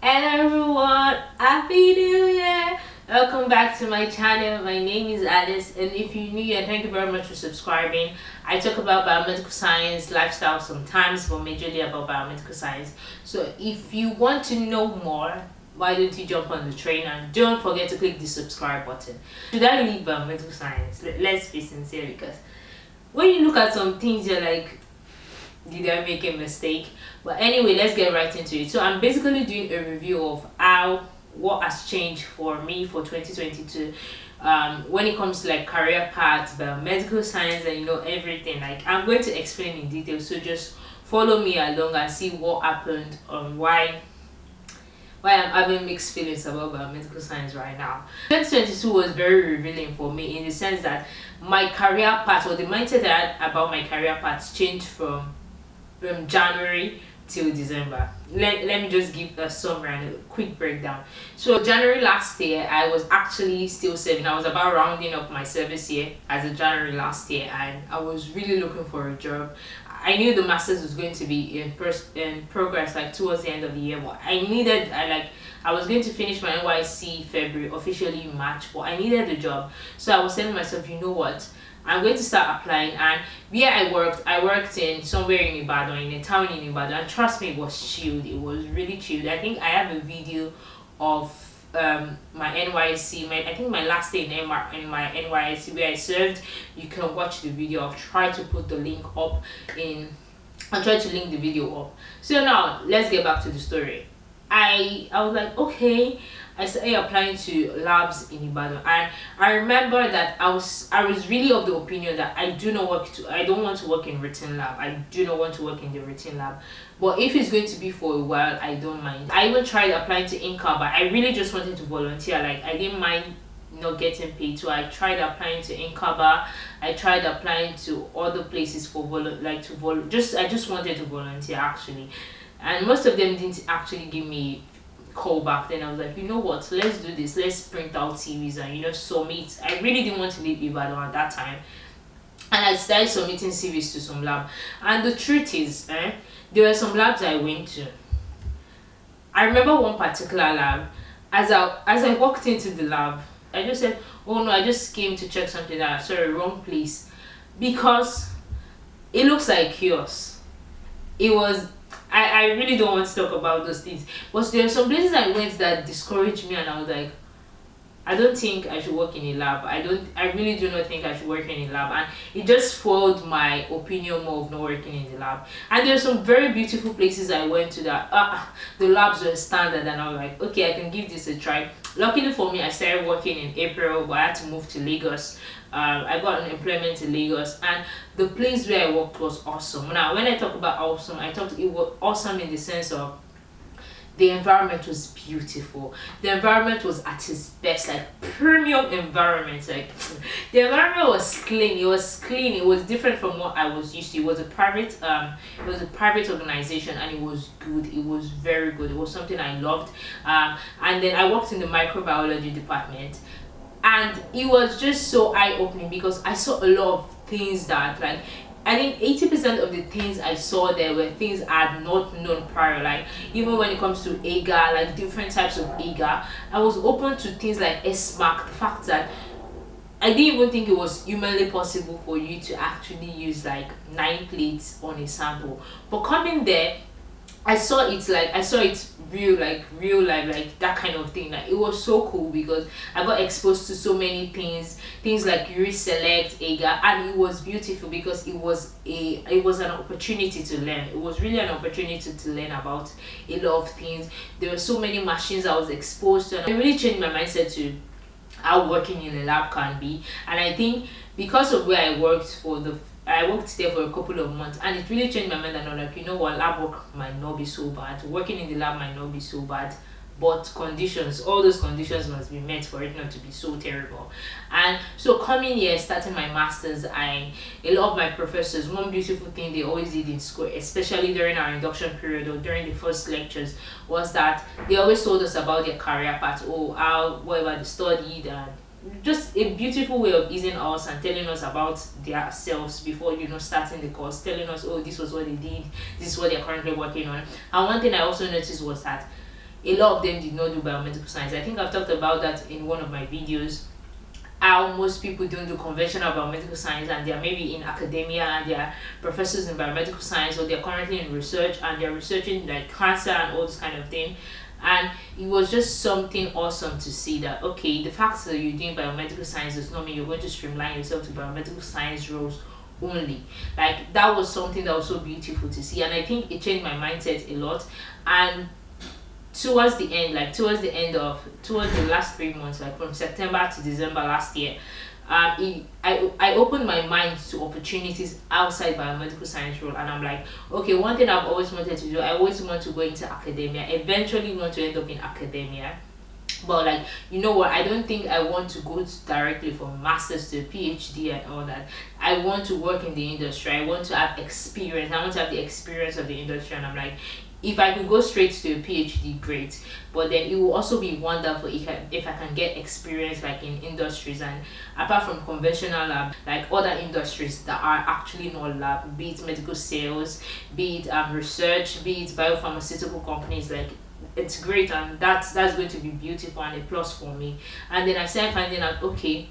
Hello everyone, happy new year! Welcome back to my channel. My name is Alice, and if you're new here, thank you very much for subscribing. I talk about biomedical science, lifestyle sometimes, but majorly about biomedical science. So if you want to know more, why don't you jump on the train and don't forget to click the subscribe button. Should I leave biomedical science? Let's be sincere, because when you look at some things, you're like, did I make a mistake? But anyway, let's get right into it. So I'm basically doing a review of what has changed for me for 2022 when it comes to like career paths, biomedical science, and everything. Like, I'm going to explain in detail, so just follow me along and see what happened, why I'm having mixed feelings about biomedical science right now. 2022 was very revealing for me, in the sense that my career path, or the mindset I had about my career path, changed from January till December. Let me just give a summary and a quick breakdown. So January last year, I was actually still serving. I was about rounding up my service year as of January last year, and I was really looking for a job. I knew the masters was going to be in progress like towards the end of the year, but I was going to finish my NYC February, officially in March, but I needed a job. So I was telling myself, you know what, I'm going to start applying. And where I worked in somewhere in Ibadan, in a town in Ibadan, and trust me, it was chilled. It was really chilled. I think I have a video of my NYC, I think my last day in my NYC where I served. You can watch the video. I'll try to put the link up I'll try to link the video up. So now let's get back to the story. I was like, okay. I started applying to labs in Ibadan, and I remember that I was really of the opinion that I don't want to work in written lab. I do not want to work in the written lab. But if it's going to be for a while, I don't mind. I even tried applying to Inca, but I really just wanted to volunteer. Like, I didn't mind not getting paid. So I tried applying to Inkaba. I tried applying to other places for I just wanted to volunteer, actually. And most of them didn't actually give me call back. Then I was like, you know what, let's do this. Let's print out CVs and submit. I really didn't want to leave Ibadan at that time, and I started submitting CVs to some lab. And the truth is, there were some labs I went to. I remember one particular lab. As I walked into the lab, I just said, oh no, I just came to check something out. Sorry, wrong place. Because it looks like chaos. It was, I really don't want to talk about those things. But there are some places I went that discouraged me, and I was like, I don't think I should work in a lab. I really do not think I should work in a lab. And it just foiled my opinion more of not working in the lab. And there are some very beautiful places I went to that the labs were standard, and I was like, okay, I can give this a try. Luckily for me, I started working in April, but I had to move to Lagos. I got an employment in Lagos, and the place where I worked was awesome. Now, when I talk about awesome, it was awesome in the sense of the environment was beautiful. The environment was at its best, like premium environment. Like, the environment was clean. It was clean. It was different from what I was used to. It was a private organization, and it was good. It was very good. It was something I loved. And then I worked in the microbiology department, and it was just so eye-opening, because I saw a lot of things that, like, I think 80% of the things I saw there were things I had not known prior. Like, even when it comes to agar, like different types of agar, I was open to things like SMAC. The fact that I didn't even think it was humanly possible for you to actually use like 9 plates on a sample. But coming there, I saw it real life, like that kind of thing. Like, it was so cool, because I got exposed to so many things like Uri Select, Agar, and it was beautiful, because it was an opportunity to learn. It was really an opportunity to learn about a lot of things. There were so many machines I was exposed to, and it really changed my mindset to how working in a lab can be. And I think because of where I worked there for a couple of months, and it really changed my mind. And I'm like, you know what, lab work might not be so bad. Working in the lab might not be so bad, but all those conditions must be met for it not to be so terrible. And so coming here, starting my masters, a lot of my professors, one beautiful thing they always did in school, especially during our induction period or during the first lectures, was that they always told us about their career path, whatever they studied, and just a beautiful way of easing us and telling us about themselves before starting the course, telling us, oh, this was what they did, this is what they're currently working on. And one thing I also noticed was that a lot of them did not do biomedical science. I think I've talked about that in one of my videos, how most people don't do conventional biomedical science, and they're maybe in academia and they're professors in biomedical science, or they're currently in research and they're researching like cancer and all this kind of thing. And it was just something awesome to see that, okay, the fact that you're doing biomedical science does not mean you're going to streamline yourself to biomedical science roles only. Like, that was something that was so beautiful to see, and I think it changed my mindset a lot. And towards the end, like towards the last 3 months, like from September to December last year, I opened my mind to opportunities outside biomedical science role. And I'm like, okay, one thing I've always wanted to do, I always want to go into academia, eventually want to end up in academia. But like, you know what, I don't think I want to go directly from masters to PhD and all that. I want to work in the industry. I want to have experience. I want to have the experience of the industry. And I'm like, if I could go straight to a PhD, great. But then it will also be wonderful if I can get experience like in industries, and apart from conventional lab, like other industries that are actually not lab, be it medical sales, be it research, be it biopharmaceutical companies. Like, it's great, and that's going to be beautiful and a plus for me. And then I started finding out, okay,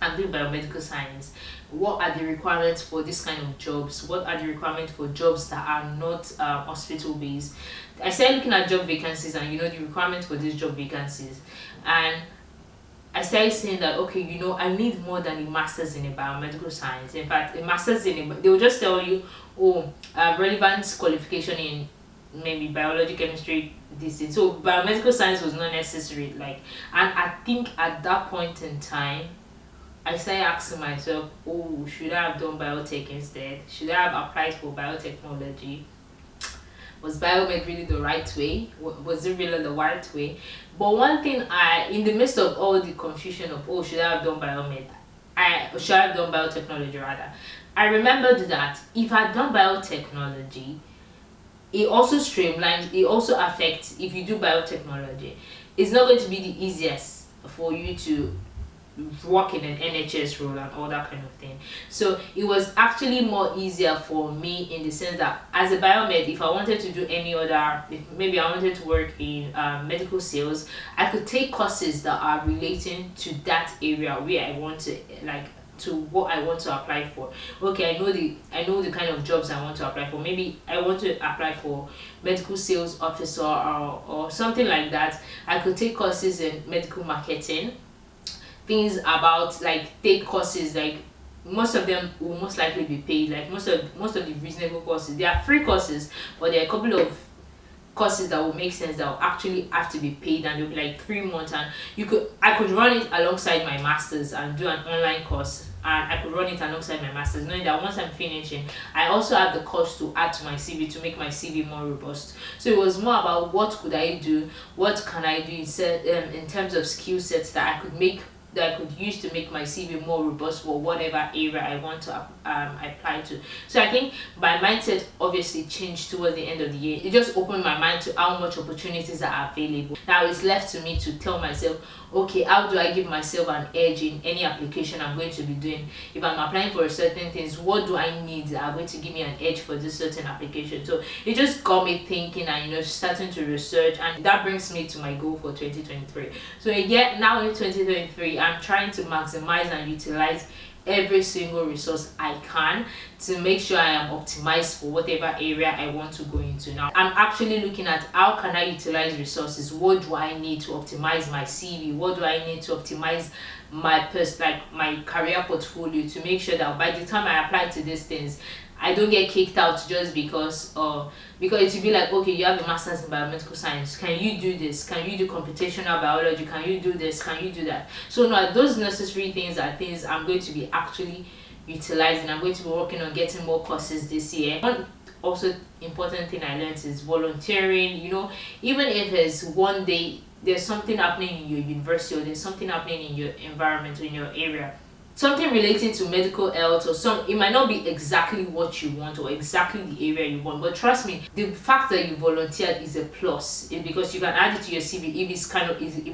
I'm doing biomedical science. What are the requirements for this kind of jobs? What are the requirements for jobs that are not hospital based? I started looking at job vacancies, and the requirements for these job vacancies, and I started saying that, okay, I need more than a master's in a biomedical science. In fact, a master's they will just tell you, oh, relevant qualification in maybe biology, chemistry, this thing. So biomedical science was not necessary. Like, and I think at that point in time, I started asking myself, oh, should I have done biotech instead? Should I have applied for biotechnology? Was biomed really the right way? Was it really the right way? But one thing, in the midst of all the confusion of, oh, should I have done biomed? Should I have done biotechnology rather? I remembered that if I had done biotechnology, it also streamlines, it also affects, if you do biotechnology, it's not going to be the easiest for you to work in an NHS role and all that kind of thing. So it was actually more easier for me in the sense that as a biomed, if I wanted to do any other, if maybe I wanted to work in medical sales, I could take courses that are relating to that area where I want to, like, to what I want to apply for. Okay, I know the kind of jobs I want to apply for. Maybe I want to apply for medical sales officer or something like that. I could take courses in medical marketing, things about, like, take courses, like most of them will most likely be paid. Like most of the reasonable courses, they are free courses, but there are a couple of courses that will make sense that will actually have to be paid, and they'll be like 3 months, and I could run it alongside my masters and do an online course, and I could run it alongside my masters, knowing that once I'm finishing, I also have the course to add to my CV to make my CV more robust. So it was more about what could I do, what can I do in terms of skill sets that I could use to make my CV more robust for whatever area I want to apply to. So I think my mindset obviously changed towards the end of the year. It just opened my mind to how much opportunities are available. Now it's left to me to tell myself, okay, how do I give myself an edge in any application I'm going to be doing? If I'm applying for certain things, what do I need that are going to give me an edge for this certain application? So it just got me thinking and starting to research, and that brings me to my goal for 2023. So again, now in 2023, I'm trying to maximize and utilize every single resource I can to make sure I am optimized for whatever area I want to go into. Now I'm actually looking at how can I utilize resources. What do I need to optimize my CV? What do I need to optimize my my career portfolio, to make sure that by the time I apply to these things, I don't get kicked out just because it will be like, okay, you have a master's in biomedical science, can you do this, can you do computational biology, can you do this, can you do that? So no, those necessary things are things I'm going to be actually utilizing. I'm going to be working on getting more courses this year. One also important thing I learned is volunteering. Even if it's one day there's something happening in your university, or there's something happening in your environment or in your area, something relating to medical health, or it might not be exactly what you want or exactly the area you want, but trust me, the fact that you volunteered is a plus, because you can add it to your CV if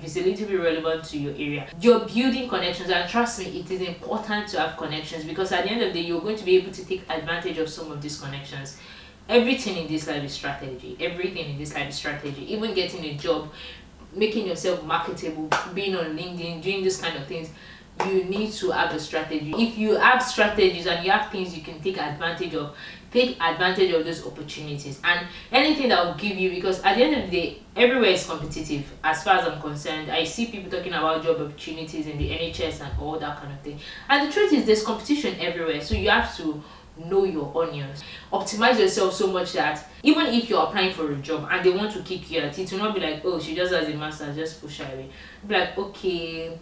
it's a little bit relevant to your area. You're building connections, and trust me, it is important to have connections, because at the end of the day, you're going to be able to take advantage of some of these connections. everything in this life is strategy. Everything in this life is strategy. Even getting a job, making yourself marketable, being on LinkedIn, doing this kind of things, you need to have a strategy. If you have strategies and you have things you can take advantage of, take advantage of those opportunities and anything that will give you, because at the end of the day, everywhere is competitive as far as I'm concerned. I see people talking about job opportunities in the NHS and all that kind of thing, and the truth is there's competition everywhere, so you have to know your onions, optimize yourself so much that even if you're applying for a job and they want to kick you out, it will not be like, oh, she just has a master, just push her away. Be like, okay,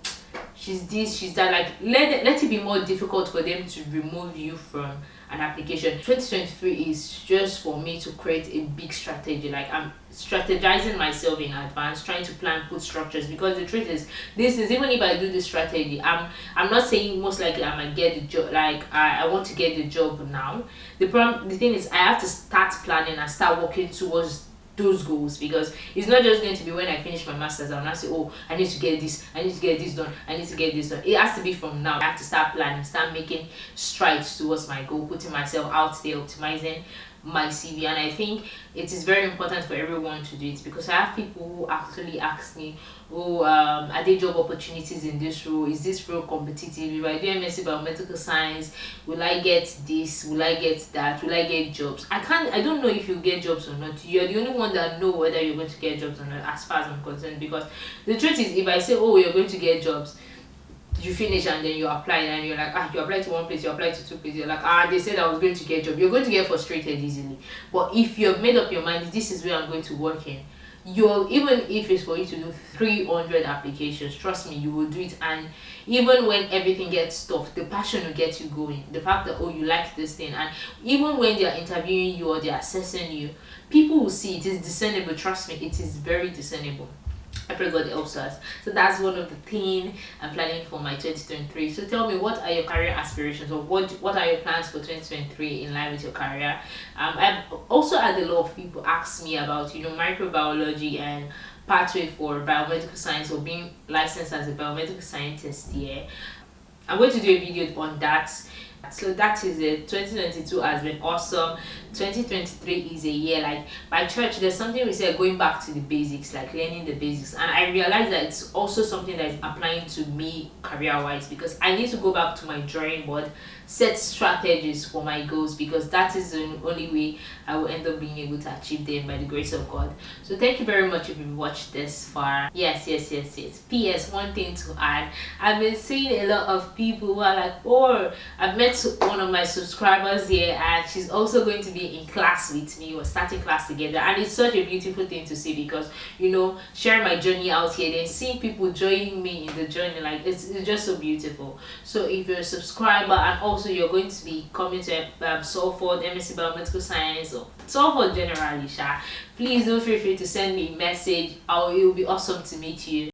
she's this, she's that. Like, let it be more difficult for them to remove you from an application. 2023 is just for me to create a big strategy. Like, I'm strategizing myself in advance, trying to plan, put structures, because the truth is, this is, even if I do this strategy, I'm not saying most likely I might get the job. Like, I want to get the job now. The thing is, I have to start planning and start working towards those goals, because it's not just going to be when I finish my masters I'll not say, oh, I need to get this, I need to get this done, I need to get this done. It has to be from now. I have to start planning, start making strides towards my goal, putting myself out there, optimizing my CV. And I think it is very important for everyone to do it, because I have people who actually ask me, oh, are there job opportunities in this role? Is this role competitive? If I do MSc biomedical science, will I get this? Will I get that? Will I get jobs? I don't know if you get jobs or not. You're the only one that know whether you're going to get jobs or not, as far as I'm concerned. Because the truth is, if I say, oh, you're going to get jobs, you finish and then you apply and you're like, you apply to one place, you apply to two places, you're like, they said I was going to get a job. You're going to get frustrated easily. But if you've made up your mind, this is where I'm going to work in, even if it's for you to do 300 applications, trust me, you will do it. And even when everything gets tough, the passion will get you going. The fact that, oh, you like this thing, and even when they're interviewing you or they're assessing you, people will see it is discernible. Trust me, it is very discernible. I pray God helps us. So that's one of the things I'm planning for my 2023. So tell me, what are your career aspirations, or what are your plans for 2023 in line with your career? I've also had a lot of people ask me about, microbiology and pathway for biomedical science, or being licensed as a biomedical scientist. Yeah, I'm going to do a video on that. So that is it. 2022 has been awesome. 2023 is a year, like, by church there's something we say, going back to the basics, like learning the basics. And I realized that it's also something that is applying to me career wise, because I need to go back to my drawing board, set strategies for my goals, because that is the only way I will end up being able to achieve them, by the grace of God. So thank you very much if you watched this far. Yes. PS, one thing to add, I've been seeing a lot of people who are like, oh, I've met one of my subscribers here, and she's also going to be in class with me. We're starting class together, and it's such a beautiful thing to see, because sharing my journey out here, then seeing people joining me in the journey, like, it's just so beautiful. So if you're a subscriber and also you're going to be coming to Salford MSc Biomedical Science, or Salford generally, please don't feel free to send me a message. It will be awesome to meet you.